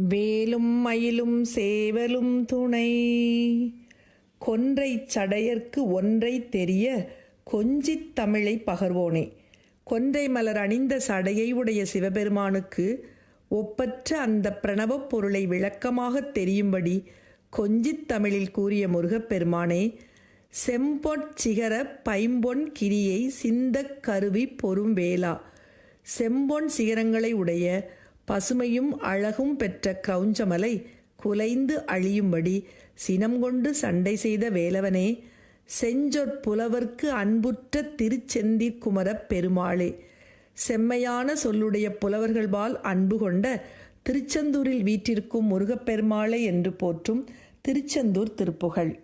வேலும் மயிலும் சேவலும் துணை. கொன்றைச் சடையர்க்கு ஒன்றை தெரிய கொஞ்சித் தமிழை பகர்வோனே. கொன்றை மலர் அணிந்த சடையை உடைய சிவபெருமானுக்கு ஒப்பற்ற அந்த பிரணவப் பொருளை விளக்கமாகத் தெரியும்படி கொஞ்சித் தமிழில் கூறிய முருகப்பெருமானே, செம்பொற் சிகர பைம்பொன் கிரியை சிந்தக் கருவி பொரும் வேலா. செம்பொன் சிகரங்களை உடைய பசுமையும் அழகும் பெற்ற கிரௌஞ்சமலை குலைந்து அழியும்படி சினம் கொண்டு சண்டை செய்த வேலவனே, செஞ்சொற்புலவர்க்கு அன்புற்ற திருச்செந்திற் குமரப் பெருமாளே. செம்மையான சொல்லுடைய புலவர்கள்பால் அன்பு கொண்ட திருச்செந்தூரில் வீற்றிருக்கும் முருகப்பெருமாளை என்று போற்றும் திருச்செந்தூர் திருப்புகழ்.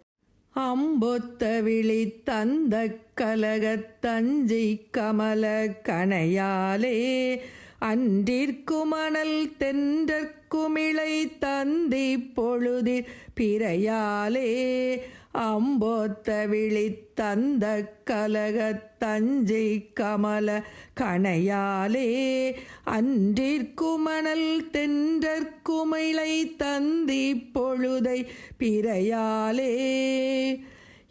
அம்பொத்த விழி தந்த கலகத் தஞ்சை கமல கணையாலே, அன்றிற்குமணல் தென்றற்குமிழை தந்தி பொழுதிற் பிறையாலே. அம்பொத்த விழி தந்த கலகத் தஞ்சை கமல கணையாலே, அன்றிற்குமணல் தென்றற்குமிழை தந்தி பொழுதை பிறையாலே.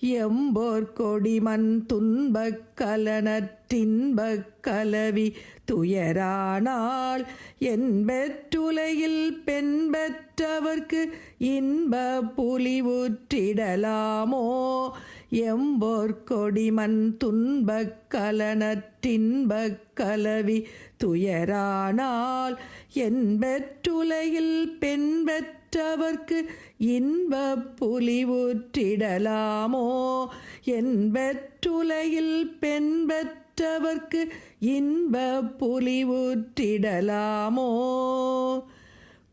எம்போர் கொடிமண் துன்பக் கலனற்றின்பக் கலவி துயரானால், என்பெற்றுலகில் பெண் பெற்றவர்க்கு இன்ப புலிவுற்றிடலாமோ. எம்போர் கொடிமண் துன்பக் கலனற்றின்பக் கலவி துயரானால், என்பெற்றுலகில் பெண் பெற்றவர்க்கு இன்ப புலிவுற்றிடலாமோ. என்பெற்றுலகில் பெண் பெற்றவர்க்கு இன்ப புலிவுற்றிடலாமோ.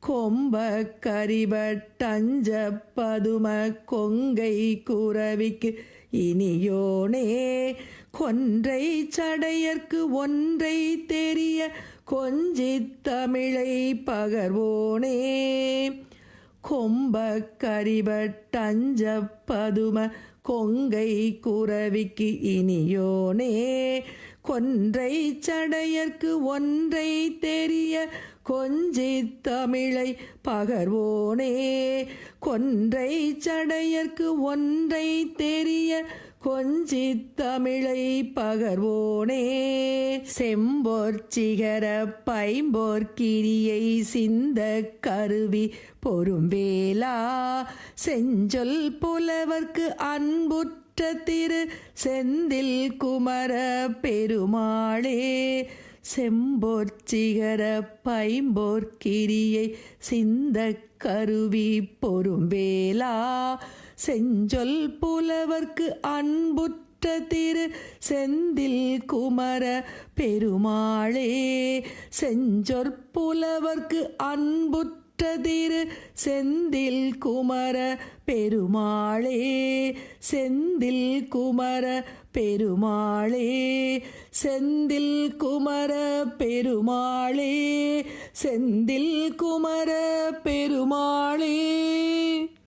கொம்ப கரிபட்டஞ்ச பதும கொங்கை குரவிக்கு இனியோனே, கொன்றை சடையர்க்கு ஒன்றை தெரிய கொஞ்சித் தமிழை பகர்வோனே. கொம்ப கரிபட்டஞ்ச பதும கொங்கை குரவிக்கு இனியோனே, கொன்றை சடையர்க்கு ஒன்றை தெரிய கொஞ்சித் தமிழை பகர்வோனே. கொன்றை சடையர்க்கு ஒன்றை தெரிய கொஞ்சித் தமிழை பகர்வோனே. செம்பொற் சிகர பைம்பொற் கிரியை சிந்த கருவி பொரும்பேலா, செஞ்சொல் புலவர்க்கு அன்புற்ற திரு செந்தில் குமர பெருமாளே. செம்பொற் சிகர பைம்பொற் கிரியை சிந்த கருவி பொரும்பேலா, செஞ்சொல் புலவர்க்கு அன்புற்ற திரு செந்தில் குமர பெருமாளே. செஞ்சொற்புலவர்க்கு அன்புற்ற திரு செந்தில் குமர பெருமாளே. செந்தில் குமர பெருமாளே. செந்தில் குமர பெருமாளே. செந்தில் குமர பெருமாளே.